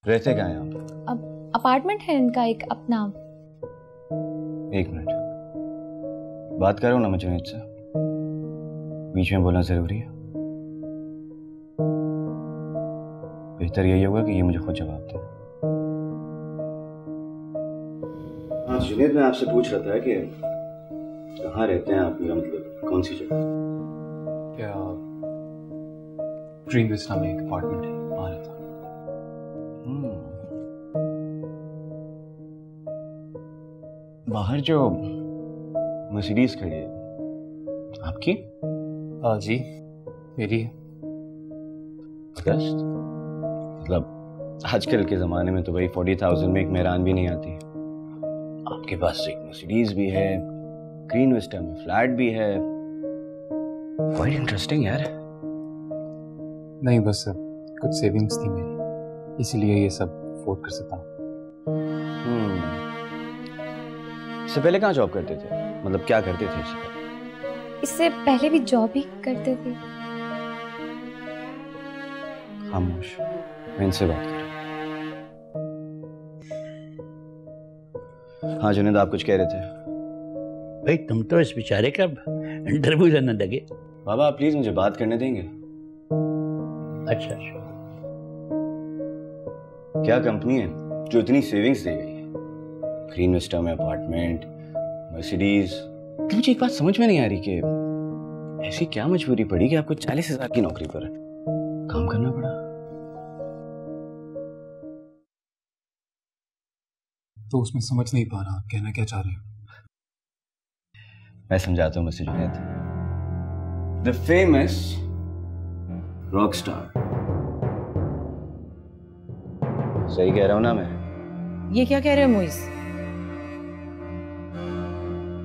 रहते कहाँ हैं आप? अब अपार्टमेंट है इनका एक अपना। एक मिनट, बात करो ना मुझे से, बीच में बोलना जरूरी है? बेहतर यही होगा कि ये मुझे खुद जवाब दे। हाँ जुनैद, मैं आपसे पूछ रहा था कि कहाँ रहते हैं आप, मेरा मतलब कौन सी जगह? क्या ड्रीम विस्टा में एक अपार्टमेंट है, वहाँ रहता हूँ। बाहर जो मर्सिडीज खड़ी है आपकी? हाँ जी, मेरी है। अगस्त, मतलब आजकल के जमाने में तो भाई 40,000 में एक मेहरान भी नहीं आती। आपके पास एक मर्सिडीज भी है, ग्रीन विस्टा में फ्लैट भी है। क्वाइट इंटरेस्टिंग यार। नहीं, बस कुछ सेविंग्स थी मेरी, इसीलिए ये सब अफोर्ड कर सकता हूँ। इससे पहले कहाँ जॉब करते थे, मतलब क्या करते थे इससे पहले? इससे पहले भी जॉब ही करते थे। खामोश, मैं इनसे बात कर रहा हूँ। हाँ जुनैद, आप कुछ कह रहे थे? भाई तुम तो इस बेचारे का इंटरव्यू लेने लगे। बाबा आप प्लीज मुझे बात करने देंगे? अच्छा अच्छा, क्या कंपनी है जो इतनी सेविंग्स दे गई है? ग्रीन विस्टा में अपार्टमेंट, मर्सिडीज। मुझे एक बात समझ में नहीं आ रही कि ऐसी क्या मजबूरी पड़ी कि आपको 40,000 की नौकरी पर काम करना पड़ा? तो उसमें समझ नहीं पा रहा कहना क्या चाह रहे हो। मैं समझाता हूँ mister Junaid. The famous rock star. सही कह रहा हूँ ना मैं? ये क्या कह रहे हो मुइज?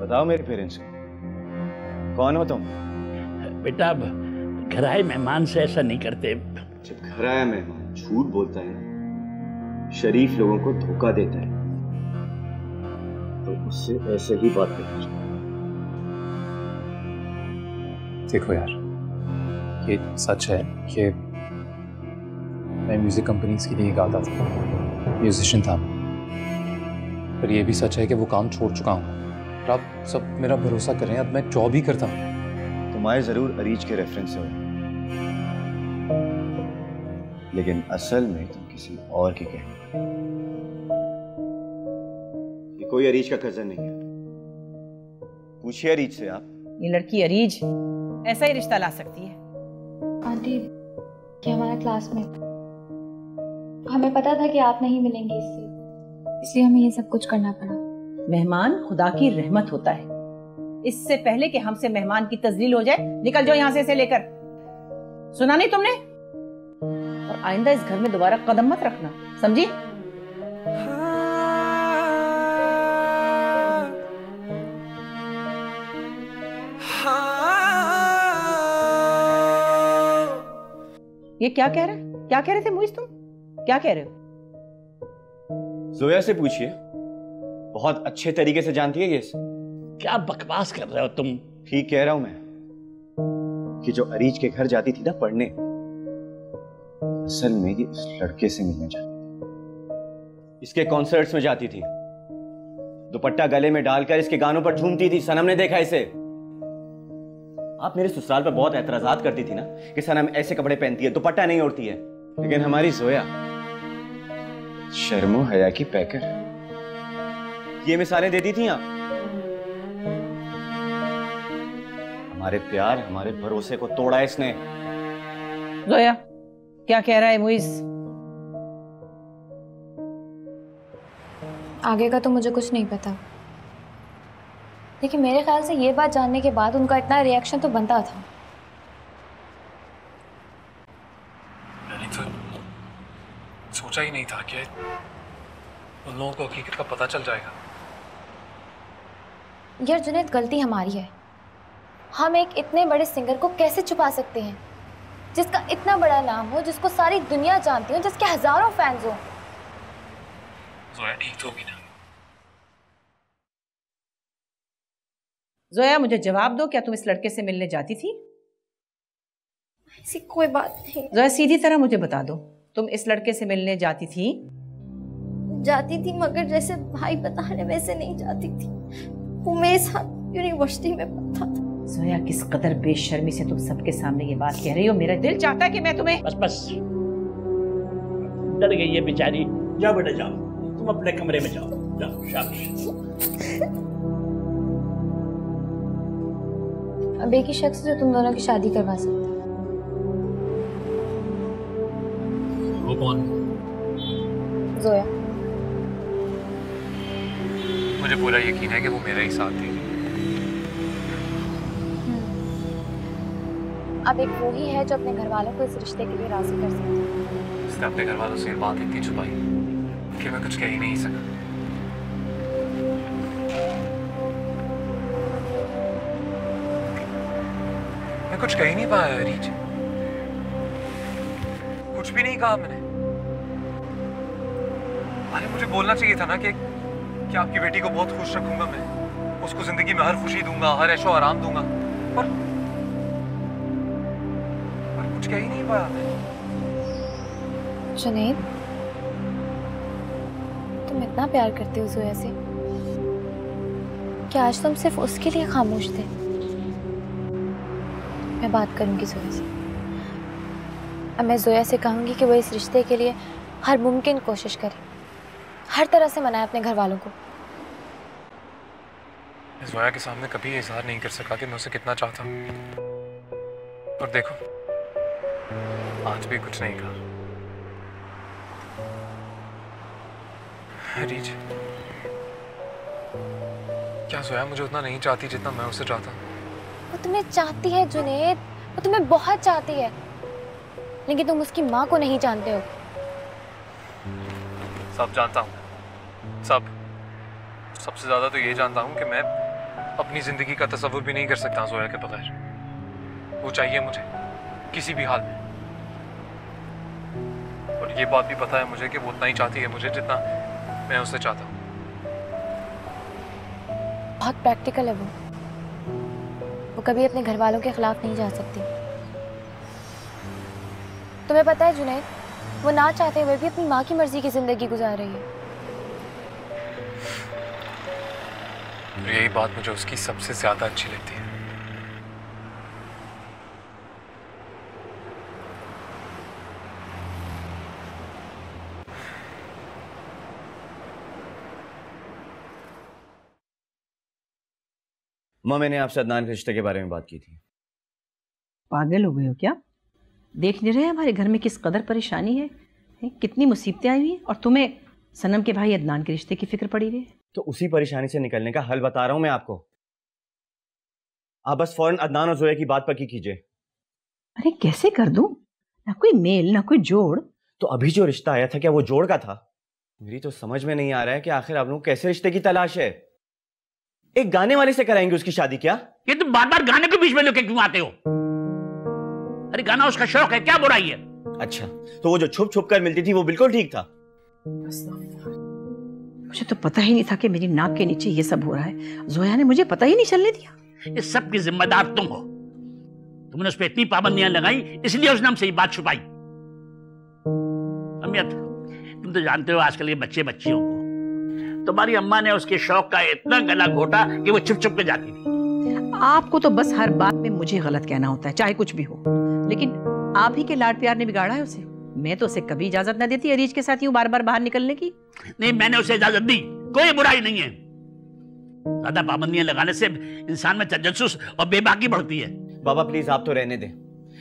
बताओ मेरे पेरेंट्स को, कौन हो तुम? बेटा अब घर आए मेहमान से ऐसा नहीं करते। जब घर आया मेहमान झूठ बोलता है ना, शरीफ लोगों को धोखा देता है, तो उससे ऐसे ही बात करनी चाहिए। देखो यार, ये सच है कि मैं म्यूजिक कंपनीज के लिए गाता था, म्यूजिशियन था, पर ये भी सच है कि वो काम छोड़ चुका हूँ। आप सब मेरा भरोसा करें, अब मैं जॉब ही करता हूँ। तुम्हारे जरूर अरीज के रेफरेंस हो, लेकिन असल में तुम किसी और की कह। ये कोई अरीज का कजन नहीं है, पूछिए अरीज से आप। ये लड़की अरीज ऐसा ही रिश्ता ला सकती है? आंटी, ये हमारा क्लासमेट, हमें पता था कि आप नहीं मिलेंगे इससे, इसलिए हमें ये सब कुछ करना पड़ा। मेहमान खुदा की रहमत होता है। इससे पहले कि हमसे मेहमान की तजलील हो जाए, निकल जाओ यहाँ से इसे लेकर। सुना नहीं तुमने? और आइंदा इस घर में दोबारा कदम मत रखना, समझी? ये क्या कह रहा है? क्या कह रहे थे मुइज तुम? क्या कह रहे हो? जोया से पूछिए, बहुत अच्छे तरीके से जानती है ये इसे। क्या बकवास कर रहे हो तुम? ठीक कह रहा हूं मैं कि जो अरीज के घर जाती थी ना पढ़ने, असल में ये इस लड़के से मिलने जाती थी, इसके कॉन्सर्ट्स में जाती थी, दुपट्टा गले में डालकर इसके गानों पर झूमती थी। सनम ने देखा इसे। आप मेरे ससुराल पर बहुत एतराजात करती थी ना कि सनम ऐसे कपड़े पहनती है, दुपट्टा नहीं ओढ़ती है, लेकिन हमारी जोया शर्मो हया की पैकर, ये मिसालें देती थी आप। हमारे प्यार, हमारे भरोसे को तोड़ा इसने। जोया, क्या कह रहा है मुइज? आगे का तो मुझे कुछ नहीं पता, लेकिन मेरे ख्याल से ये बात जानने के बाद उनका इतना रिएक्शन तो बनता था। मैंने तो सोचा ही नहीं था कि उन लोगों को हकीकत का पता चल जाएगा। यार जुनैद, गलती हमारी है। हम एक इतने बड़े सिंगर को कैसे छुपा सकते हैं, जिसका इतना बड़ा नाम हो, जिसको सारी दुनिया जानती हो, जिसके हजारों फैंस हो। जोया ठीक तो होगी ना? जोया, मुझे जवाब दो, क्या तुम इस लड़के से मिलने जाती थी? ऐसी कोई बात नहीं। जोया, सीधी तरह मुझे बता दो, तुम इस लड़के से मिलने जाती थी? जाती थी, मगर जैसे भाई बता रहे वैसे नहीं जाती थी। वो मेरे साथ यूनिवर्सिटी में पढ़ता था। जोया, किस कदर बेशर्मी से तुम सबके सामने ये बात कह रही हो। मेरा दिल चाहता है कि मैं तुम्हें बस डर गई है बेचारी। जाओ बेटा जाओ, तुम अपने कमरे में जाओ, जाओ शाबाश। अब एक ही शख्स जो तुम दोनों की शादी करवा सकता है। वो कौन? जोया। मुझे पूरा यकीन है कि वो मेरा ही साथ देगी। अब एक वो ही है जो अपने घर वालों को इस रिश्ते के लिए राजी कर सकता है। उसने अपने घर वालों से ये बात इतनी छुपाई कि मैं कुछ कह ही नहीं सका। मैं कुछ कह ही नहीं पाया रीच, कुछ भी नहीं कहा मैंने। अरे मुझे बोलना चाहिए था ना कि आपकी बेटी को बहुत खुश रखूंगा मैं, उसको जिंदगी में हर खुशी दूंगा, हर ऐशो आराम दूंगा, पर कुछ कह ही नहीं पाया मैं। जुनैद, तुम इतना प्यार करते हो जोया से कि आज तुम सिर्फ उसके लिए खामोश थे। मैं बात करूंगी जोया से। अब मैं जोया से कहूंगी कि वो इस रिश्ते के लिए हर मुमकिन कोशिश करे, हर तरह से मनाए अपने घर वालों को। जोया के सामने कभी इजहार नहीं कर सका कि मैं उसे कितना चाहता हूँ, और देखो आज भी कुछ नहीं कहा। रीच, क्या जोया मुझे उतना नहीं चाहती जितना मैं उसे चाहता हूँ? वो तुम्हें चाहती है जुनैद, वो तुम्हें बहुत चाहती है, लेकिन तुम उसकी माँ को नहीं जानते हो। सब जानता हूँ, सबसे ज्यादा तो ये जानता हूँ कि मैं अपनी जिंदगी का तसव्वुर भी नहीं कर सकता जोया के बगैर। वो चाहिए मुझे किसी भी हाल में, और ये बात भी पता है मुझे कि वो उतना ही चाहती है मुझे जितना मैं उससे चाहता हूँ। बहुत प्रैक्टिकल है वो कभी अपने घर वालों के खिलाफ नहीं जा सकती। तुम्हें पता है जुनैद, वो ना चाहते हुए भी अपनी माँ की मर्जी की जिंदगी गुजार रही है। यही बात मुझे उसकी सबसे ज्यादा अच्छी लगती है। माँ, मैंने आपसे अदनान के रिश्ते के बारे में बात की थी। पागल हो गए हो क्या? देख नहीं रहे हमारे घर में किस कदर परेशानी है, कितनी मुसीबतें आई हुई हैं, और तुम्हें सनम के भाई अदनान के रिश्ते की फिक्र पड़ी हुई है। तो उसी परेशानी से निकलने का हल बता रहा हूं मैं आपको। आप बस फौरन अदनान और जोया की बात पक्की कीजिए। अरे कैसे कर दूं? ना कोई मेल ना कोई जोड़। तो अभी जो रिश्ता आया था क्या वो जोड़ का था? मेरी तो समझ में नहीं आ रहा है कि आखिर आप लोगों को कैसे रिश्ते की तलाश है। एक गाने वाले से कराएंगे उसकी शादी क्या? ये तुम बार बार गाने के बीच में लेके क्यों आते हो? अरे गाना उसका शौक है, क्या बुराई है? अच्छा, तो वो जो छुप छुप कर मिलती थी वो बिल्कुल ठीक था। मुझे तो पता ही नहीं था कि मेरी नाक के नीचे ये सब हो रहा है। जोया ने मुझे पता ही नहीं चलने दिया। इस सब की जिम्मेदार तुम हो। तुमने उस पर इतनी पाबंदियां लगाई, इसलिए उसने हमसे ये बात छुपाई। अमियत, तुम तो जानते हो आजकल ये बच्चे बच्चियों को, तुम्हारी अम्मा ने उसके शौक का इतना गला घोटा कि वो छुप छुप के जाती थी। आपको तो बस हर बात में मुझे गलत कहना होता है, चाहे कुछ भी हो, लेकिन आप ही के लाड प्यार ने बिगाड़ा है उसे। मैं तो उसे कभी इजाजत ना देती अरीज के साथ यूं बार बार बाहर निकलने की। नहीं, मैंने उसे इजाजत दी, कोई बुराई नहीं है। ज्यादा पाबंदियां लगाने से इंसान में तजस्सुस और बेबाकी बढ़ती है। बाबा प्लीज आप तो रहने दें।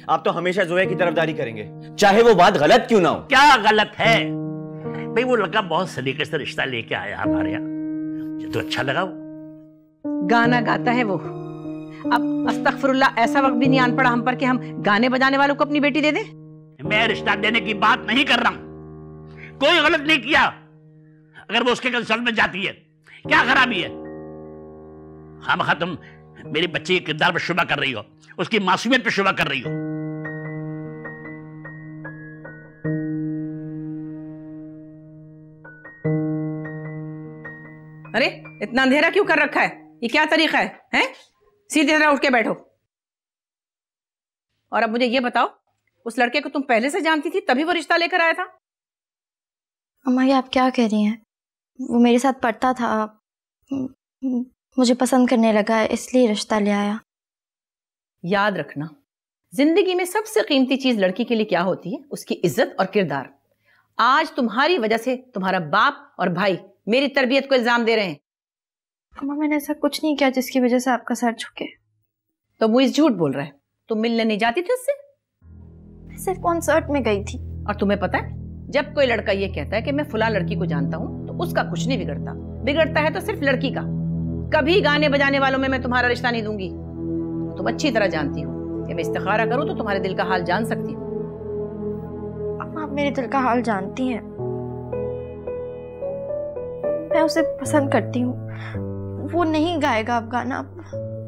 आप तो हमेशा जोया की तरफदारी करेंगे, चाहे वो बात गलत क्यों ना हो। क्या गलत है भाई? वो लड़का बहुत सलीके से रिश्ता लेके आया हमारे यहाँ, मुझे तो अच्छा लगा। वो गाना गाता है वो। अब अस्तगफिरुल्लाह, ऐसा वक्त भी नहीं आन पड़ा हम पर कि हम गाने बजाने वालों को अपनी बेटी दे दें। मैं रिश्ता देने की बात नहीं कर रहा हूं, कोई गलत नहीं किया। अगर वो उसके कंसर्न में जाती है, क्या खराबी है? खामखा तुम मेरी बच्ची के किरदार पर शुबा कर रही हो, उसकी मासूमियत पर शुबा कर रही हो। अरे इतना अंधेरा क्यों कर रखा है? ये क्या तरीका है, हैं? सीधे तरह उठ के बैठो। और अब मुझे ये बताओ, उस लड़के को तुम पहले से जानती थी तभी वो रिश्ता लेकर आया था? अम्मा, ये आप क्या कह रही हैं? वो मेरे साथ पढ़ता था, मुझे पसंद करने लगा, इसलिए रिश्ता ले आया। याद रखना, जिंदगी में सबसे कीमती चीज लड़की के लिए क्या होती है? उसकी इज्जत और किरदार। आज तुम्हारी वजह से तुम्हारा बाप और भाई मेरी तरबियत को इल्जाम दे रहे हैं। अम्मा मैंने ऐसा कुछ नहीं किया जिसकी वजह से आपका सर झुके। तो मुइज़ झूठ बोल रहा है। तुम मिलने नहीं जाती थी उससे? सिर्फ कॉन्सर्ट में गई थी। और तुम्हें पता है, जब कोई लड़का ये कहता है कि मैं फुला लड़की को जानता हूँ, तो उसका कुछ नहीं बिगड़ता। बिगड़ता है तो सिर्फ लड़की का। कभी गाने बजाने वालों में मैं तुम्हारा रिश्ता नहीं दूंगी। तुम अच्छी तरह जानती हो कि मैं इस्तिखारा करूँ तो तुम्हारे दिल का हाल जान सकती हूँ। आप मेरे दिल का हाल जानती हैं। मैं उसे पसंद करती हूँ। वो नहीं गाएगा अब गाना,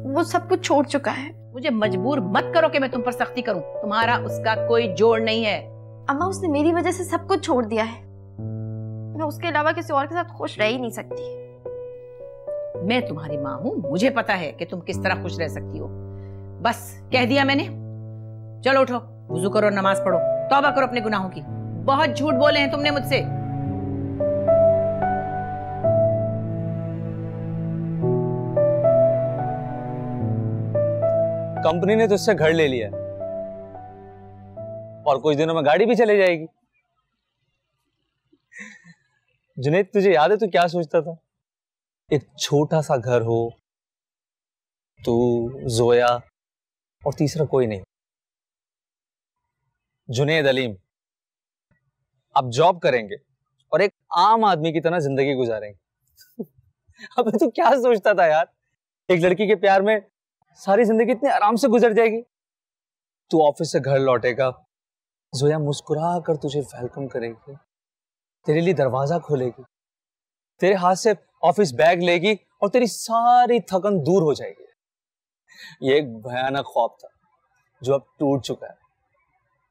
वो सब कुछ छोड़ चुका है। मुझे मजबूर मत करो कि मैं तुम पर सख्ती करूं। तुम्हारा उसका कोई जोड़ नहीं है। अम्मा उसने मेरी वजह से सब कुछ छोड़ दिया है। मैं उसके अलावा किसी और के साथ खुश रह ही नहीं सकती। मैं तुम्हारी माँ हूँ, मुझे पता है कि तुम किस तरह खुश रह सकती हो। बस कह दिया मैंने। चलो उठो, वुजू करो, नमाज पढ़ो, तौबा करो अपने गुनाहों की। बहुत झूठ बोले हैं तुमने मुझसे। कंपनी ने तो इससे घर ले लिया और कुछ दिनों में गाड़ी भी चले जाएगी। जुनैद, तुझे याद है तू क्या सोचता था? एक छोटा सा घर हो, तू, जोया और तीसरा कोई नहीं। जुनैद अलीम अब जॉब करेंगे और एक आम आदमी की तरह जिंदगी गुजारेंगे। अबे तू क्या सोचता था यार? एक लड़की के प्यार में सारी जिंदगी इतने आराम से गुजर जाएगी। तू ऑफिस से घर लौटेगा, जोया मुस्कुरा कर तुझे वेलकम करेगी, तेरे लिए दरवाजा खोलेगी, तेरे हाथ से ऑफिस बैग लेगी और तेरी सारी थकन दूर हो जाएगी। ये एक भयानक ख्वाब था जो अब टूट चुका है,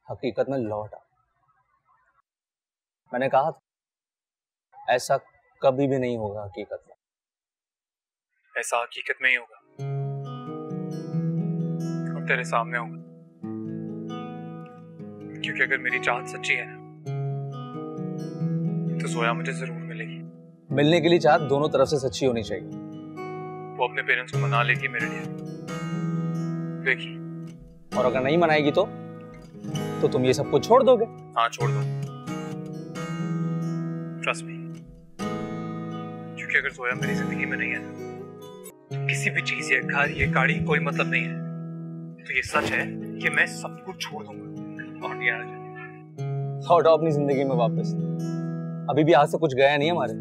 हकीकत में लौटा। मैंने कहा था ऐसा कभी भी नहीं होगा हकीकत में। ऐसा हकीकत में ही होगा और तेरे सामने होगा। क्योंकि अगर मेरी चाहत सच्ची है तो जोया मुझे जरूर मिलेगी। मिलने के लिए चाहत दोनों तरफ से सच्ची होनी चाहिए। वो अपने पेरेंट्स को मना लेगी मेरे लिए, देखी। और अगर नहीं मनाएगी तो तुम ये सब कुछ छोड़ दोगे? हाँ, छोड़ दो, ट्रस्ट मी। क्योंकि अगर जोया मेरी जिंदगी में नहीं है तो किसी भी चीज, ये घर, ये गाड़ी, कोई मतलब नहीं है। तो ये सच है कि मैं सब कुछ छोड़ दूंगा और यहाँ आ जाऊंगा। लौटो अपनी जिंदगी में वापस। अभी भी आज से कुछ गया नहीं है हमारे।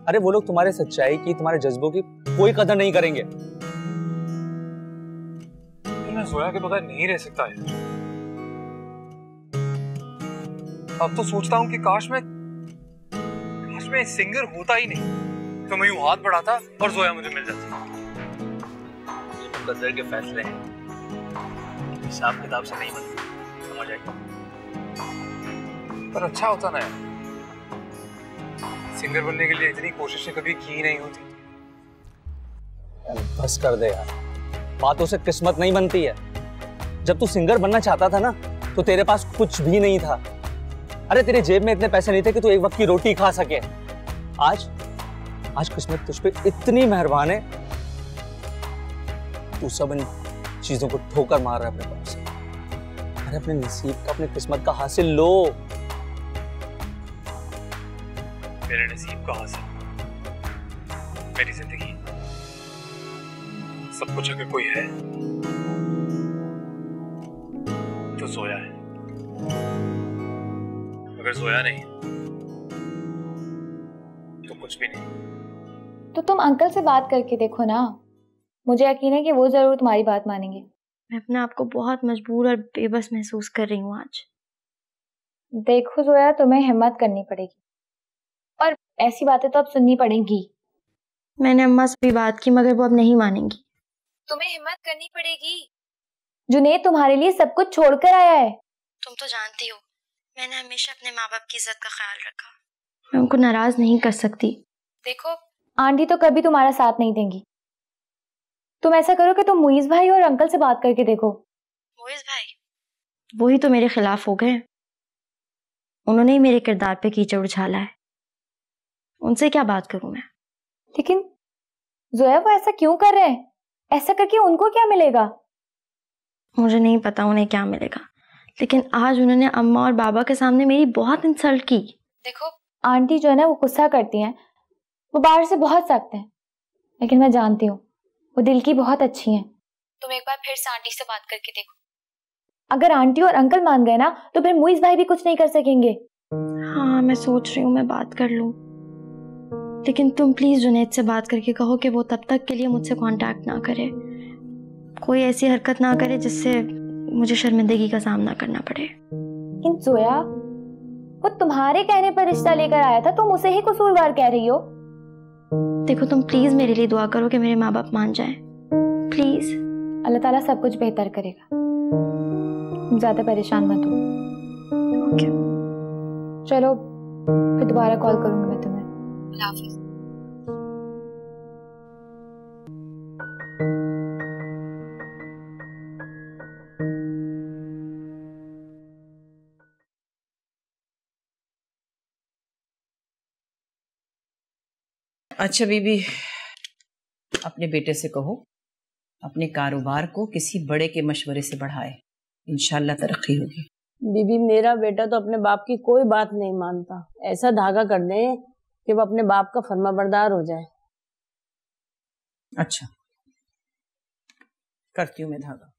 अरे वो लोग तुम्हारे सच्चाई की, तुम्हारे जज्बों की कोई कदर नहीं करेंगे। मैं जोया के बगैर नहीं रह सकता यार। अब तो सोचता हूँ कि काश मैं सिंगर होता ही नहीं तो मैं यूं हाथ बढ़ाता और जोया मुझे मिल जाती। ये तो कदर के फैसले हैं, हिसाब किताब से नहीं बनते, समझ आएगा। पर अच्छा होता ना यार, सिंगर बनने के लिए इतनी कोशिशें कभी की नहीं होती। बस कर दे यार, बातों से किस्मत नहीं बनती है। जब तू सिंगर बनना चाहता था ना तो तेरे पास कुछ भी नहीं था। अरे तेरे जेब में इतने पैसे नहीं थे कि तू एक वक्त की रोटी खा सके। आज किस्मत तुझ पे इतनी मेहरबान है, तू सब इन चीजों को ठोकर मार रहा है अपने पास से। अरे अपने नसीब का, अपने किस्मत का हासिल लो। मेरे नसीब का हासिल, मेरी जिंदगी, सब कुछ अगर कोई है तो जोया है। अगर जोया नहीं तो कुछ भी नहीं। तो तुम अंकल से बात करके देखो ना, मुझे यकीन है कि वो जरूर तुम्हारी बात मानेंगे। मैं अपने आप को बहुत मजबूर और बेबस महसूस कर रही हूँ आज। देखो जोया, तुम्हें हिम्मत करनी पड़ेगी और ऐसी बातें तो अब सुननी पड़ेंगी। मैंने अम्मा से भी बात की मगर वो अब नहीं मानेंगी। तुम्हें हिम्मत करनी पड़ेगी। जुनैद तुम्हारे लिए सब कुछ छोड़कर आया है। तुम तो जानती हो मैंने हमेशा अपने माँ बाप की इज्जत का ख्याल रखा। मैं उनको नाराज नहीं कर सकती। देखो आंटी तो कभी तुम्हारा साथ नहीं देंगी। तुम ऐसा करो कि तुम मुइज़ भाई और अंकल से बात करके देखो। मुइज़ भाई वही तो मेरे खिलाफ हो गए। उन्होंने ही मेरे किरदार पे कीचड़ उछाला है। उनसे क्या बात करूं मैं? लेकिन जोया वो ऐसा क्यों कर रहे हैं? ऐसा करके उनको क्या मिलेगा? मुझे नहीं पता उन्हें क्या मिलेगा, लेकिन आज उन्होंने अम्मा और बाबा के सामने मेरी बहुत इंसल्ट की। देखो आंटी जो है ना वो गुस्सा करती हैं, वो बाहर से बहुत सख्त हैं, लेकिन मैं जानती हूँ वो दिल की बहुत अच्छी हैं। तुम एक बार फिर से आंटी से बात करके देखो। अगर आंटी और अंकल मान गए ना तो फिर मुइज़ भाई भी कुछ नहीं कर सकेंगे। हाँ मैं सोच रही हूँ मैं बात कर लूँ, लेकिन तुम प्लीज जुनैद से बात करके कहो कि वो तब तक के लिए मुझसे कांटेक्ट ना करे, कोई ऐसी हरकत ना करे जिससे मुझे शर्मिंदगी का सामना करना पड़े। लेकिन जोया वो तुम्हारे कहने पर रिश्ता लेकर आया था, तुम उसे ही कसूरवार कह रही हो। देखो तुम प्लीज मेरे लिए दुआ करो कि मेरे माँ बाप मान जाएं, प्लीज। अल्लाह ताला सब कुछ बेहतर करेगा, तुम ज्यादा परेशान मत हो। ओके चलो फिर दोबारा कॉल करूंगी मैं तुम्हें। अल्लाह हाफिज। अच्छा बीबी, अपने बेटे से कहो अपने कारोबार को किसी बड़े के मशवरे से बढ़ाए, इंशाल्लाह तरक्की होगी। बीबी मेरा बेटा तो अपने बाप की कोई बात नहीं मानता, ऐसा धागा कर दे कि वो अपने बाप का फर्माबरदार हो जाए। अच्छा करती हूँ मैं धागा।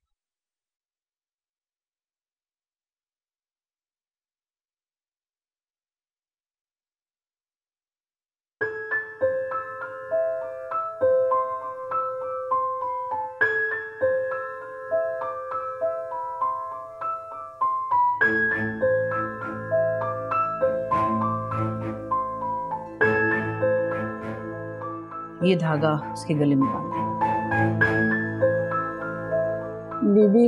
ये धागा उसके गले में बांध। बीबी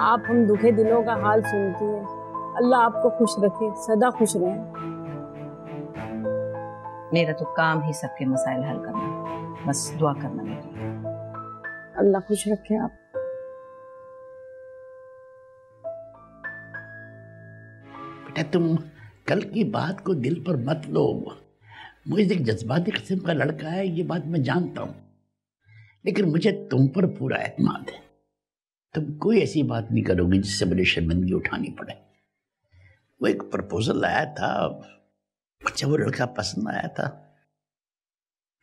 आप हम दुखे दिलों का हाल सुनती हैं, अल्लाह आपको खुश रखे, सदा खुश रहे। मेरा तो काम ही सबके मसाइल हल करना, बस दुआ करना मेरे लिए। अल्लाह खुश रखे आप। बेटा तुम कल की बात को दिल पर मत लो, मुझे एक जज्बाती किस्म का लड़का है, ये बात मैं जानता हूँ, लेकिन मुझे तुम पर पूरा एतमाद है। तुम कोई ऐसी बात नहीं करोगी जिससे मुझे शर्मिंदगी उठानी पड़े। वो एक प्रपोजल आया था, मुझे वो लड़का पसंद आया था,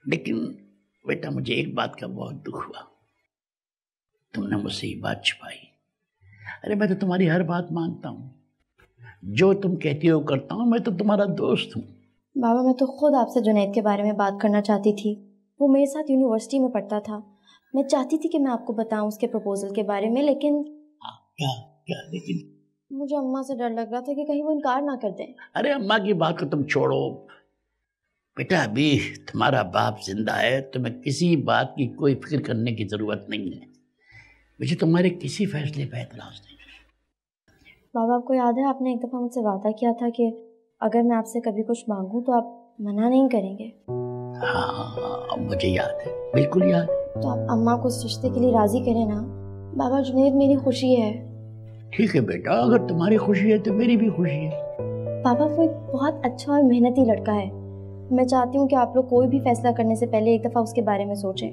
लेकिन बेटा मुझे एक बात का बहुत दुख हुआ, तुमने मुझसे ये बात छुपाई। अरे मैं तो तुम्हारी हर बात मानता हूँ, जो तुम कहती हो करता हूँ, मैं तो तुम्हारा दोस्त हूँ। बाबा मैं तो खुद आपसे जुनैद के बारे में बात करना चाहती थी, वो मेरे साथ यूनिवर्सिटी में पढ़ता था, मैं चाहती थी कि मैं आपको बताऊं उसके प्रपोजल के बारे में, लेकिन क्या क्या लेकिन मुझे अम्मा से डर लग रहा था कि कहीं वो इनकार ना कर दें। अरे अम्मा की बात को तुम छोड़ो बेटा, अभी तुम्हारा बाप जिंदा है, तुम्हें किसी बात की कोई फिक्र करने की जरूरत नहीं है। मुझे तुम्हारे किसी फैसले पर एतराज नहीं। बाबा आपको याद है आपने एक दफ़ा मुझसे वादा किया था कि अगर मैं आपसे कभी कुछ मांगूं तो आप मना नहीं करेंगे। हाँ मुझे याद है, बिल्कुल याद है। तो आप अम्मा को इस रिश्ते के लिए राजी करें ना। बाबा जुनैद मेरी खुशी है। ठीक है बेटा, अगर तुम्हारी खुशी है तो मेरी भी खुशी है। पापा वो एक बहुत अच्छा और मेहनती लड़का है, मैं चाहती हूँ कि आप लोग कोई भी फैसला करने से पहले एक दफ़ा उसके बारे में सोचें।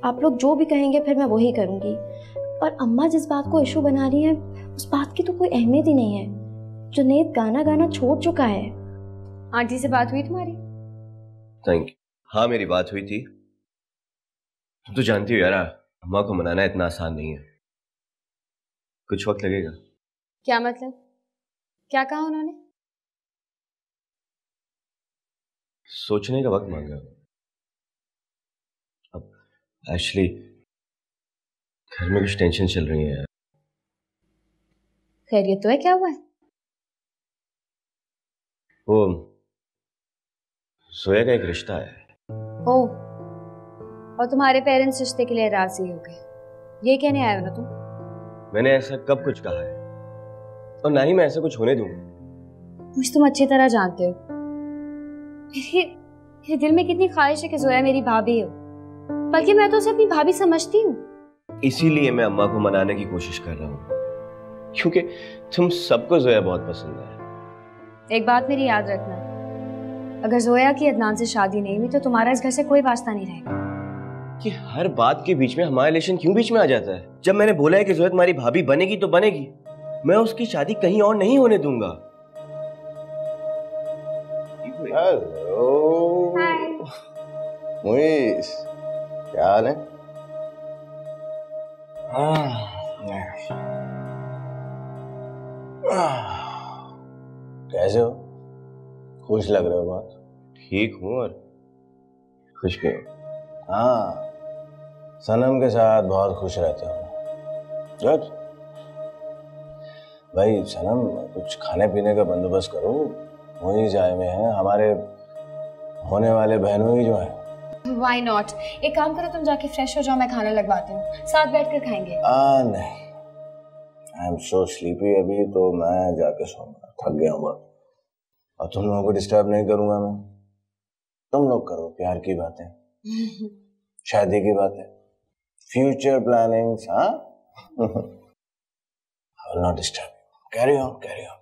आप लोग जो भी कहेंगे फिर मैं वही करूँगी, और अम्मा जिस बात को इशू बना रही है उस बात की तो कोई अहमियत ही नहीं है। जुनैद गाना गाना छोड़ चुका है। आंटी से बात हुई तुम्हारी? Thank you. हाँ मेरी बात हुई थी। तुम तो जानती हो यार, अम्मा को मनाना इतना आसान नहीं है, कुछ वक्त लगेगा। क्या मतलब? क्या कहा उन्होंने? सोचने का वक्त मांगा। अब एक्चुअली घर में कुछ टेंशन चल रही है यार। खैरियत तो है? क्या हुआ है? वो सोया का एक रिश्ता है। ओ, और तुम्हारे पेरेंट्स रिश्ते के लिए राजी हो गए, ये कहने आए हो ना तुम? मैंने ऐसा कब कुछ कहा है, और ना ही मैं ऐसा कुछ होने दूंगा। मुझे तुम अच्छी तरह जानते हो, मेरे दिल में कितनी ख्वाहिश है कि जोया मेरी भाभी हो, बल्कि मैं तो उसे अपनी भाभी समझती हूँ। इसीलिए मैं अम्मा को मनाने की कोशिश कर रहा हूँ, क्योंकि तुम सबको जोया बहुत पसंद है। एक बात मेरी याद रखना, अगर जोया की अदनान से शादी नहीं हुई तो तुम्हारा इस घर से कोई वास्ता नहीं रहेगा। कि हर बात के बीच में हमारा रिलेशन क्यों बीच में आ जाता है? जब मैंने बोला है कि जोया तुम्हारी भाभी बनेगी तो बनेगी, मैं उसकी शादी कहीं और नहीं होने दूंगा। हेलो मुइस, क्या हाल है? कैसे हो? खुश लग रहे हो बहुत। ठीक हूँ और खुश क्यों? हाँ, सनम के साथ बहुत खुश रहते हो। गुड भाई। सनम, कुछ खाने पीने का बंदोबस्त करो। वही जाए में है हमारे होने वाले बहनों ही जो है। Why not? एक काम करो, तुम जाके फ्रेश हो जाओ, मैं खाना लगवाती हूँ, साथ बैठकर खाएंगे। नहीं, आई एम सो स्लीपी अभी, तो मैं जाके सोऊंगा, थक गया हूँ बहुत। और तुम लोगों को डिस्टर्ब नहीं करूंगा मैं। तुम लोग करो प्यार की बातें, शादी की बातें, फ्यूचर प्लानिंग्स। हाँ, I will not disturb. Carry on, carry on.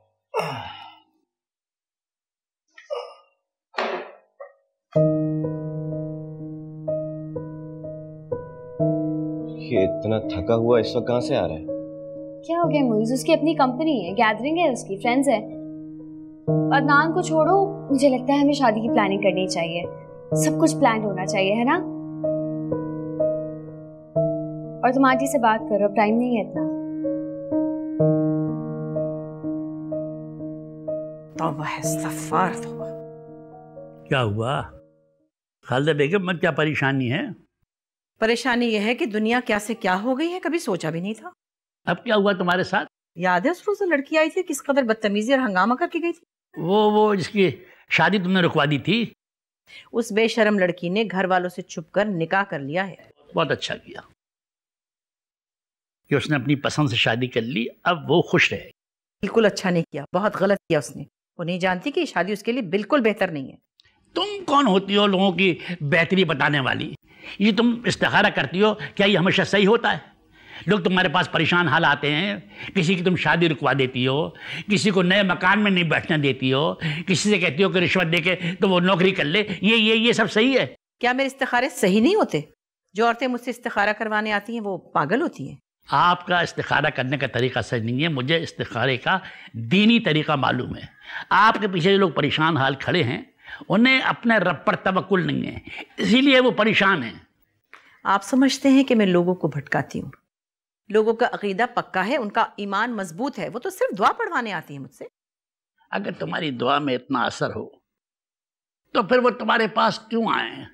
ये इतना थका हुआ इस वक्त कहाँ से आ रहा है? क्या हो गया मुइज़? उसकी अपनी कंपनी है, गैदरिंग है, उसकी फ्रेंड्स है। अदनान को छोड़ो, मुझे लगता है हमें शादी की प्लानिंग करनी चाहिए। सब कुछ प्लान होना चाहिए, है ना? और तुम आंटी से बात करो, टाइम नहीं है इतना। तौबा है, इस्तग़फ़ार तौबा। क्या हुआ खालिदा बेगम, में क्या परेशानी है? परेशानी यह है कि दुनिया क्या से क्या हो गई है, कभी सोचा भी नहीं था। अब क्या हुआ तुम्हारे साथ? याद है उस रोज लड़की आई थी, किस कदर बदतमीजी और हंगामा करके गई थी? वो जिसकी शादी तुमने रुकवा दी थी। उस बेशरम लड़की ने घर वालों से छुपकर निकाह कर लिया है। बहुत अच्छा किया कि उसने अपनी पसंद से शादी कर ली, अब वो खुश रहे। बिल्कुल अच्छा नहीं किया, बहुत गलत किया उसने। वो नहीं जानती कि शादी उसके लिए बिल्कुल बेहतर नहीं है। तुम कौन होती हो लोगों की बेहतरी बताने वाली? ये तुम इस्तिखारा करती हो, क्या ये हमेशा सही होता है? लोग तुम्हारे पास परेशान हाल आते हैं, किसी की तुम शादी रुकवा देती हो, किसी को नए मकान में नहीं बैठने देती हो, किसी से कहती हो कि रिश्वत देके तो वो नौकरी कर ले। ये सब सही है? क्या मेरे इस्तिखारे सही नहीं होते? जो औरतें मुझसे इस्तिखारा करवाने आती हैं वो पागल होती हैं। आपका इस्तिखारा करने का तरीका सही नहीं है। मुझे इस्तिखारे का दीनी तरीका मालूम है। आपके पीछे जो लोग परेशान हाल खड़े हैं, उन्हें अपने रब पर तवक्कुल नहीं है, इसीलिए वो परेशान हैं। आप समझते हैं कि मैं लोगों को भटकाती हूँ? लोगों का अकीदा पक्का है, उनका ईमान मजबूत है, वो तो सिर्फ दुआ पढ़वाने आती है मुझसे। अगर तुम्हारी दुआ में इतना असर हो तो फिर वो तुम्हारे पास क्यों आए?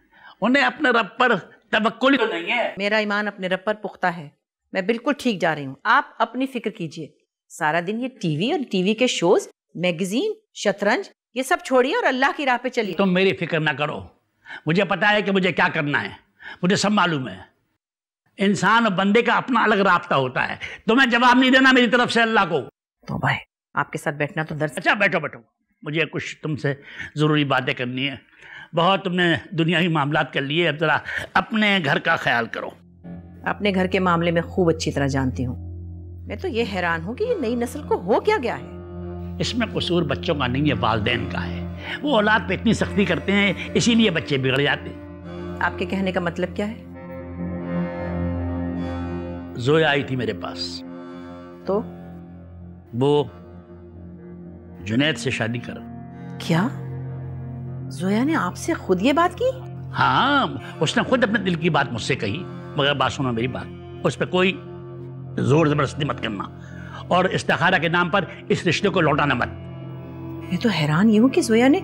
उन्हें अपने रब पर तवक्कुल तो नहीं है। मेरा ईमान अपने रब पर पुख्ता है, मैं बिल्कुल ठीक जा रही हूँ। आप अपनी फिक्र कीजिए। सारा दिन ये टीवी और टीवी के शोज, मैगजीन, शतरंज, ये सब छोड़िए और अल्लाह की राह पे चलिए। तुम मेरी फिक्र ना करो, मुझे पता है कि मुझे क्या करना है, मुझे सब मालूम है। इंसान और बंदे का अपना अलग राब्ता होता है। तुम्हें जवाब नहीं देना मेरी तरफ से अल्लाह को। तो भाई आपके साथ बैठना तो दर्द। अच्छा बैठो, मुझे कुछ तुमसे जरूरी बातें करनी है। बहुत तुमने दुनियावी मामलात कर लिए, अब जरा अपने घर का ख्याल करो। अपने घर के मामले में खूब अच्छी तरह जानती हूँ। मैं तो ये हैरान हूँ कि ये नई नस्ल को हो क्या गया है। इसमें कसूर बच्चों का नहीं है, वालिदैन का है। वो औलाद पे इतनी सख्ती करते हैं, इसीलिए बच्चे बिगड़ जाते हैं। आपके कहने का मतलब क्या है? जोया आई थी मेरे पास, तो वो जुनैद से शादी कर। क्या जोया ने आपसे खुद ये बात की? हाँ, उसने खुद अपने दिल की बात मुझसे कही। मगर बात सुनो मेरी बात, उस पर कोई जोर जबरदस्ती मत करना और इस्तिखारा के नाम पर इस रिश्ते को लौटाना मत। मैं तो हैरान ये हूं कि जोया ने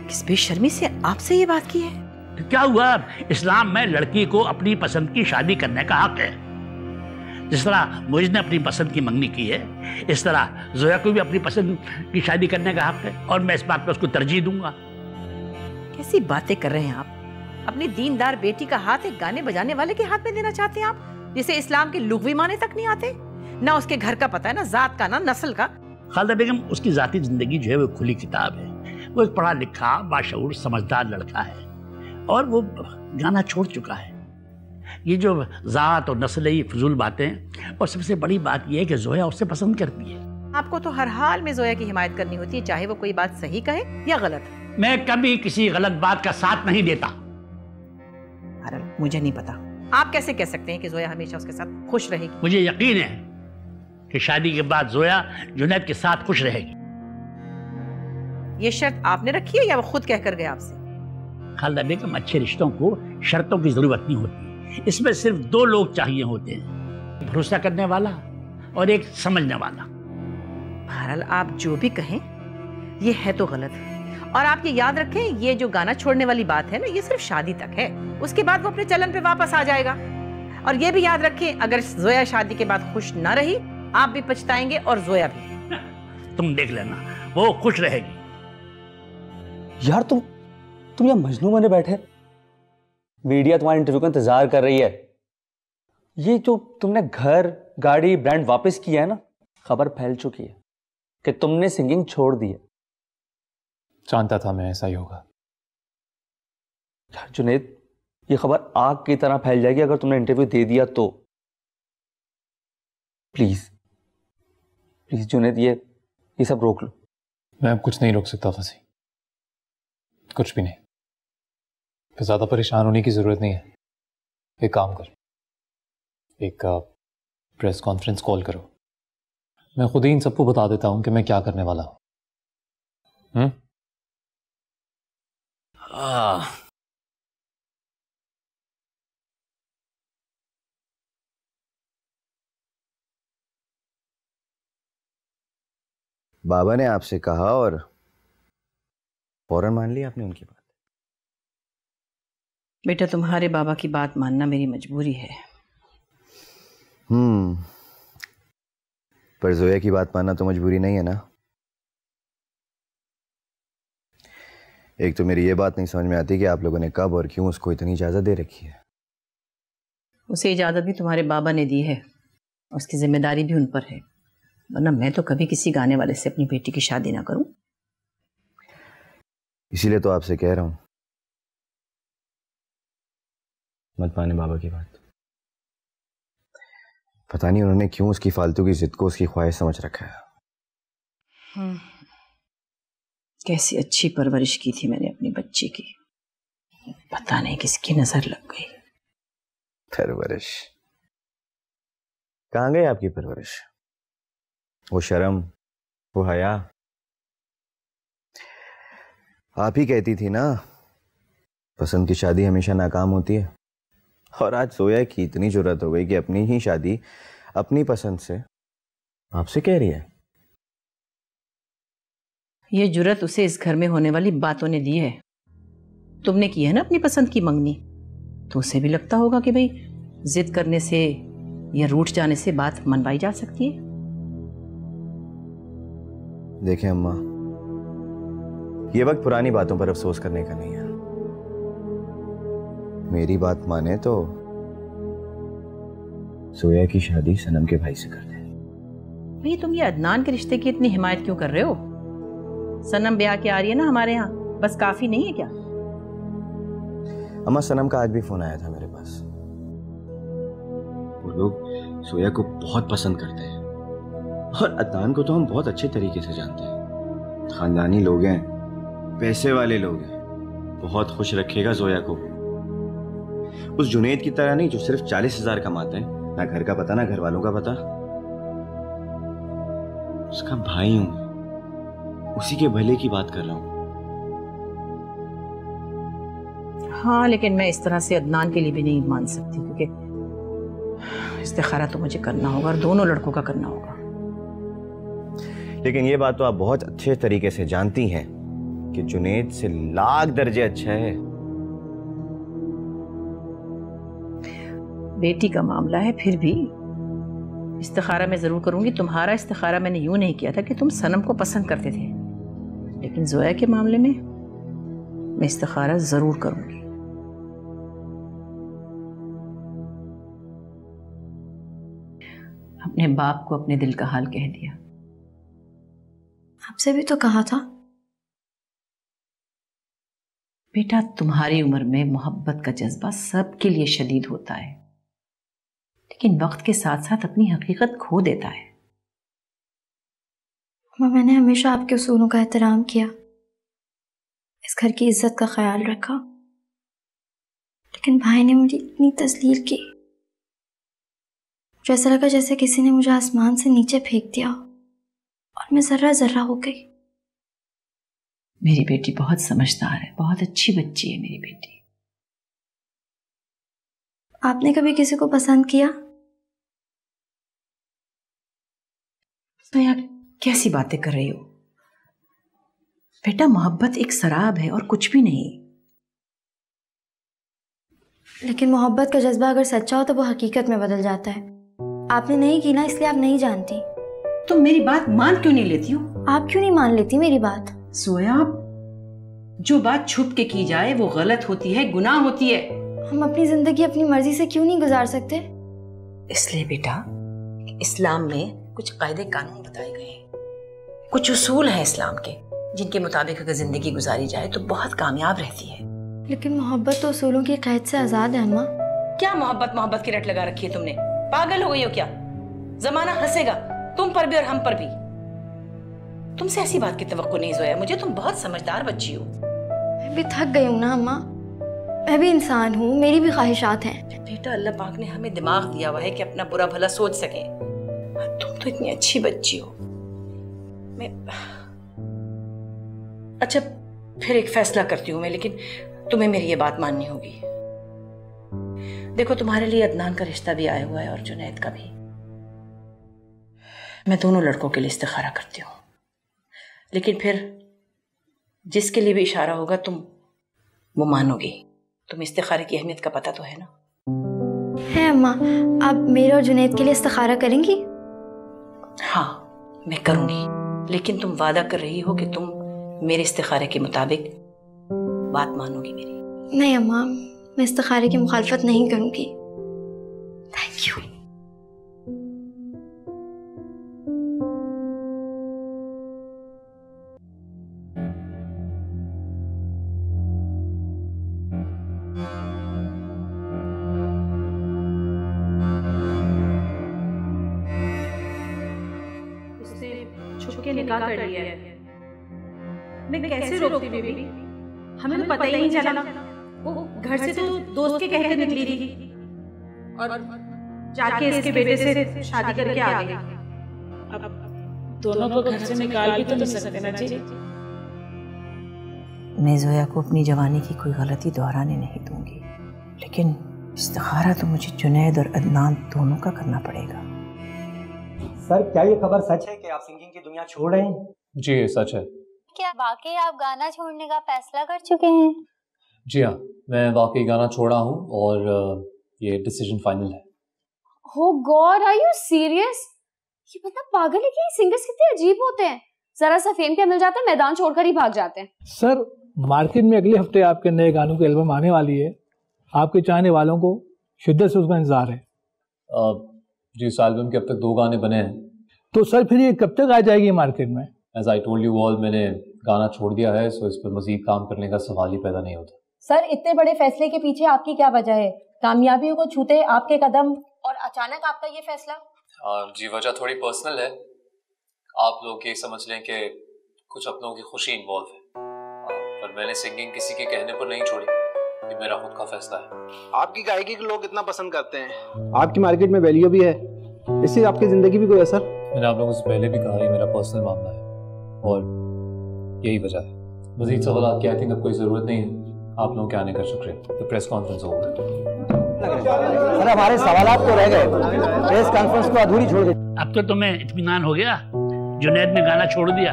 किस बेशर्मी से आपसे ये बात की है। तो क्या हुआ? इस्लाम में लड़की को अपनी पसंद की शादी करने का हक है। जिस तरह मुझे ने अपनी पसंद की मंगनी की है, इस तरह जोया को भी अपनी पसंद की शादी करने का हक है, और मैं इस बात पर उसको तरजीह दूंगा। कैसी बातें कर रहे हैं आप? अपनी दीनदार बेटी का हाथ एक गाने बजाने वाले के हाथ में देना चाहते हैं आप, जिसे इस्लाम के लुग़वी माने तक नहीं आते? ना उसके घर का पता है, ना जात का, ना नस्ल का। खालिदा बेगम, उसकी जाती जिंदगी जो है वो खुली किताब है। वो एक पढ़ा लिखा, बाशऊर, समझदार लड़का है और वो गाना छोड़ चुका है। ये जो जात और नस्ल है, ये फजूल बातें। और सबसे बड़ी बात यह है कि जोया उससे पसंद करती है। आपको तो हर हाल में जोया की हिमायत करनी होती है, चाहे वो कोई बात सही कहे या गलत। मैं कभी किसी गलत बात का साथ नहीं देता। अरे मुझे नहीं पता, आप कैसे कह सकते हैं कि जोया हमेशा उसके साथ खुश रहेगी? मुझे यकीन है कि शादी के बाद जोया जुनैद के साथ खुश रहेगी। ये शर्त आपने रखी है या वो खुद कहकर गए आपसे? खालदा बेगम, अच्छे रिश्तों को शर्तों की जरूरत नहीं होती। इसमें सिर्फ दो लोग चाहिए होते हैं, भरोसा करने वाला और एक समझने वाला। बहरहाल आप जो भी कहें ये है तो गलत। और आप ये याद रखें, ये जो गाना छोड़ने वाली बात है ना, ये सिर्फ शादी तक है। उसके बाद वो अपने चलन पे वापस आ जाएगा। और ये भी याद रखें, अगर जोया शादी के बाद खुश ना रही, आप भी पछताएंगे और जोया भी। तुम देख लेना, वो खुश रहेगी। यार तुम यहाँ मजनू बने बैठे, मीडिया तुम्हारे इंटरव्यू का इंतजार कर रही है। ये जो तुमने घर, गाड़ी, ब्रांड वापस किया है ना, खबर फैल चुकी है कि तुमने सिंगिंग छोड़ दी है। जानता था मैं ऐसा ही होगा। यार जुनैद, ये खबर आग की तरह फैल जाएगी अगर तुमने इंटरव्यू दे दिया तो। प्लीज प्लीज जुनैद, ये सब रोक लो। मैं अब कुछ नहीं रोक सकता फसी, कुछ भी नहीं। फिर ज्यादा परेशान होने की जरूरत नहीं है। एक काम कर, एक प्रेस कॉन्फ्रेंस कॉल करो, मैं खुद ही इन सबको बता देता हूं कि मैं क्या करने वाला हूं। बाबा ने आपसे कहा और फौरन मान लिया आपने उनकी बात? बेटा, तुम्हारे बाबा की बात मानना मेरी मजबूरी है। पर जोया की बात मानना तो मजबूरी नहीं है ना? एक तो मेरी ये बात नहीं समझ में आती कि आप लोगों ने कब और क्यों उसको इतनी इजाजत दे रखी है। उसे इजाजत भी तुम्हारे बाबा ने दी है, उसकी जिम्मेदारी भी उन पर है। वरना मैं तो कभी किसी गाने वाले से अपनी बेटी की शादी ना करूं। इसीलिए तो आपसे कह रहा हूं, मत माने बाबा की बात। पता नहीं उन्होंने क्यों उसकी फालतू की जिद को उसकी ख्वाहिश समझ रखा है। कैसी अच्छी परवरिश की थी मैंने अपनी बच्ची की, पता नहीं किसकी नजर लग गई। परवरिश? कहां गई आपकी परवरिश? वो शर्म, वो हया? आप ही कहती थी ना, पसंद की शादी हमेशा नाकाम होती है। और आज जोया की इतनी जरूरत हो गई कि अपनी ही शादी अपनी पसंद से आपसे कह रही है। ये जुर्रत उसे इस घर में होने वाली बातों ने दी है। तुमने की है ना अपनी पसंद की मंगनी, तो उसे भी लगता होगा कि भाई जिद करने से या रूठ जाने से बात मनवाई जा सकती है। देखें अम्मा, ये वक्त पुरानी बातों पर अफसोस करने का नहीं है। मेरी बात माने तो जोया की शादी सनम के भाई से कर दे। भाई तुम ये अदनान के रिश्ते की इतनी हिमायत क्यों कर रहे हो? सनम ब्याह के आ रही है ना हमारे यहाँ, बस काफी नहीं है क्या? अम्मा, सनम का आज भी फोन आया था मेरे पास। वो लोग जोया को बहुत पसंद करते हैं और अदनान को तो हम बहुत अच्छे तरीके से जानते हैं। खानदानी लोग हैं, पैसे वाले लोग हैं, बहुत खुश रखेगा जोया को। उस जुनैद की तरह नहीं जो सिर्फ 40,000 कमाते हैं, ना घर का पता ना घर वालों का पता। उसका भाई हूं, उसी के भले की बात कर रहा हूं। हाँ, लेकिन मैं इस तरह से अदनान के लिए भी नहीं मान सकती, क्योंकि इस्तिखारा तो मुझे करना होगा और दोनों लड़कों का करना होगा। लेकिन ये बात तो आप बहुत अच्छे तरीके से जानती हैं कि जुनैद से लाख दर्जे अच्छा है। बेटी का मामला है, फिर भी इस्तिखारा मैं जरूर करूंगी। तुम्हारा इस्तिखारा मैंने यूं नहीं किया था कि तुम सनम को पसंद करते थे, लेकिन जोया के मामले में मैं इस्तिखारा जरूर करूंगी। अपने बाप को अपने दिल का हाल कह दिया। आपसे भी तो कहा था। बेटा, तुम्हारी उम्र में मोहब्बत का जज्बा सबके लिए शदीद होता है, लेकिन वक्त के साथ साथ अपनी हकीकत खो देता है। मैंने हमेशा आपके उसूलों का एहतराम किया, इस घर की इज्जत का ख्याल रखा, लेकिन भाई ने मुझे इतनी तस्लील की, मुझे ऐसा लगा जैसे किसी ने मुझे आसमान से नीचे फेंक दिया और मैं जर्रा जर्रा हो गई। मेरी बेटी बहुत समझदार है, बहुत अच्छी बच्ची है मेरी बेटी। आपने कभी किसी को पसंद किया? सोया, कैसी बातें कर रही हो बेटा? मोहब्बत एक शराब है और कुछ भी नहीं। लेकिन मोहब्बत का जज्बा अगर सच्चा हो तो वो हकीकत में बदल जाता है। आपने नहीं की ना, इसलिए आप नहीं जानती। तुम मेरी बात मान क्यों नहीं लेती हो? आप क्यों नहीं मान लेती मेरी बात? सोया, जो बात छुप के की जाए वो गलत होती है, गुनाह होती है। हम अपनी जिंदगी अपनी मर्जी से क्यों नहीं गुजार सकते? इसलिए बेटा, इस्लाम में कुछ कायदे कानून बताए गए हैं, कुछ उसूल हैं इस्लाम के, जिनके मुताबिक अगर जिंदगी गुजारी जाए तो बहुत कामयाब रहती है। लेकिन मोहब्बत तो उसूलों की कैद से आजाद है अम्मा। क्या मोहब्बत मोहब्बत की रट लगा रखी है तुमने? पागल हो गई हो क्या? जमाना हंसेगा तुम पर भी और हम पर भी। तुमसे ऐसी बात की तवक्को नहीं जोया मुझे, तुम बहुत समझदार बच्ची हो। मैं भी थक गई हूँ ना अम्मा, मैं भी इंसान हूँ, मेरी भी ख्वाहिशात हैं। बेटा, अल्लाह पाक ने हमें दिमाग दिया हुआ है कि अपना बुरा भला सोच सके। तुम तो इतनी अच्छी बच्ची हो। मैं अच्छा, फिर एक फैसला करती हूँ मैं, लेकिन तुम्हें मेरी ये बात माननी होगी। देखो, तुम्हारे लिए अदनान का रिश्ता भी आया हुआ है और जुनैद का भी। मैं दोनों लड़कों के लिए इस्तिखारा करती हूँ, लेकिन फिर जिसके लिए भी इशारा होगा तुम वो मानोगी। तुम इस्तिखारे की अहमियत का पता तो है ना? है अम्मा। आप मेरे और जुनैद के लिए इस्तिखारा करेंगी? हाँ, मैं करूंगी, लेकिन तुम वादा कर रही हो कि तुम मेरे इस्तिखारे के मुताबिक बात मानोगी मेरी? नहीं अम्मा, मैं इस्तिखारे की मुखालफत नहीं करूंगी। Thank you. छुपके निकाह कर लिया है। मैं कैसे रोकती बेबी? हमें तो पता ही नहीं चला। वो घर से तो दोस्त के कहकर निकली थी और जाके इसके बेटे से शादी करके आ गई। अब दोनों को घर से निकाल भी तो नहीं सकते ना जी। मैं जोया को अपनी जवानी की कोई गलती दोहराने नहीं दूंगी, लेकिन इस्तिखारा तो मुझे जुनैद और अदनान दोनों का करना पड़ेगा। सर, क्या ये खबर सच है कि आप सिंगिंग की दुनिया छोड़ रहे हैं? जी, ये सच है। क्या वाकई आप गाना छोड़ने का फैसला कर चुके हैं? जी हाँ, मैं वाकई गाना छोड़ा हूँ और ये डिसीजन फाइनल है। Oh God, are you serious? ये मतलब पागल है कि सिंगर्स कितने अजीब होते हैं। जरा सा फेम क्या मिल जाता है, मैदान छोड़कर ही भाग जाते हैं। सर, मार्केट में अगले हफ्ते आपके नए गानों की एल्बम आने वाली है। आपके चाहने वालों को शिद्दत से उसका इंतजार है। जी, इस एल्बम के अब तक 2 गाने बने हैं। तो सर, फिर ये कब तक आ जाएगी मार्केट में? As I told you all, मैंने गाना छोड़ दिया है, सो इस पर मजीद काम करने का सवाल ही पैदा नहीं होता। सर, इतने बड़े फैसले के पीछे आपकी क्या वजह है? कामयाबियों को छूते आपके कदम और अचानक आपका ये फैसला? जी, वजह थोड़ी पर्सनल है। आप लोग ये समझ लें कि कुछ अपनों की खुशी इन्वॉल्व है, पर मैंने सिंगिंग किसी के कहने पर नहीं छोड़ी। ये मेरा खुद का फैसला है। आपकी गायकी को लोग इतना पसंद करते हैं, आपकी मार्केट में वैल्यू भी है, इससे आपकी जिंदगी भी कोई असर? मैंने आप लोगों से पहले भी कहा, ये मेरा पर्सनल मामला है और यही वजह है। मजीद सवाल की आई थिंक अब कोई ज़रूरत नहीं है। आप लोगों के आने का शुक्रिया। तो प्रेस कॉन्फ्रेंस होगा। सर, हमारे सवालात तो रह गए, प्रेस कॉन्फ्रेंस को अधूरी छोड़ दी। अब तो तुम्हें इत्मीनान हो गया, जुनैद ने गाना छोड़ दिया।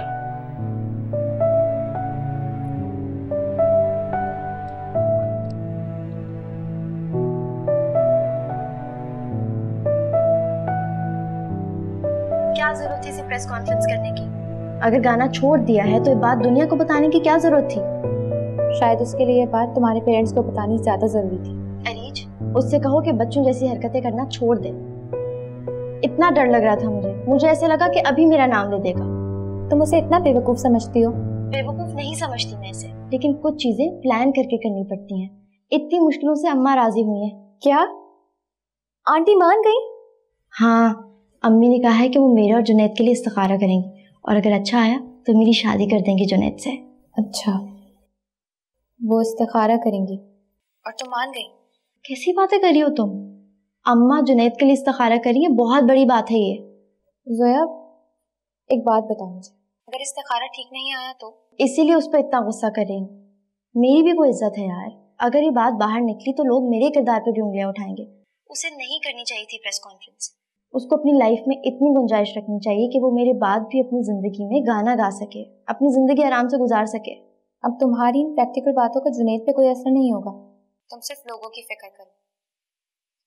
क्या जरूरत थी इसे प्रेस कॉन्फ्रेंस करने की? अगर गाना छोड़ दिया है तो ये बात दुनिया को बताने की क्या जरूरत थी? शायद उसके लिए ये बात तुम्हारे पेरेंट्स को बतानी ज्यादा जरूरी थी। अरीज, उससे कहो कि बच्चों जैसी हरकतें करना छोड़ दे। इतना डर लग रहा था मुझे ऐसे लगा कि अभी मेरा नाम ले देगा। तुम उसे इतना बेवकूफ समझती हो? बेवकूफ नहीं समझती मैं इसे, लेकिन कुछ चीजें प्लान करके करनी पड़ती हैं। इतनी मुश्किलों से अम्मा राजी हुई है। क्या आंटी मान गई? हाँ, अम्मी ने कहा है कि वो मेरे और जुनैद के लिए इस्तिखारा करेंगी और अगर अच्छा आया तो मेरी शादी कर देंगी जुनैद से। अच्छा, वो इस्तिखारा करेंगी। और तुम मान गई? कैसी बातें कर रही हो तुम? अम्मा जुनैद के लिए इस्तिखारा करी है, बहुत बड़ी बात है ये। जोया एक बात बताओ मुझे, अगर इस्तिखारा ठीक नहीं आया तो? इसीलिए उस पर इतना गुस्सा कर रही हूँ। मेरी भी कोई इज्जत है यार, अगर ये बात बाहर निकली तो लोग मेरे किरदार पे भी उंगलियां उठाएंगे। उसे नहीं करनी चाहिए थी प्रेस कॉन्फ्रेंस। उसको अपनी लाइफ में इतनी गुंजाइश रखनी चाहिए कि वो मेरे बाद भी अपनी जिंदगी में गाना गा सके, अपनी जिंदगी आराम से गुजार सके। अब तुम्हारी इन प्रैक्टिकल बातों का जुनैद पे कोई असर नहीं होगा। तुम सिर्फ लोगों की फिक्र करो,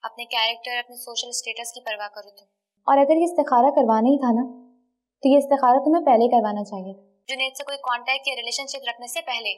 अपने कैरेक्टर, अपने सोशल स्टेटस की परवाह करो तुम। और अगर ये इस्तिखारा करवाना ही था ना, तो ये इस्तिखारा तुम्हें पहले करवाना चाहिए था। जुनैद से कोई कांटेक्ट या रिलेशनशिप रखने से पहले।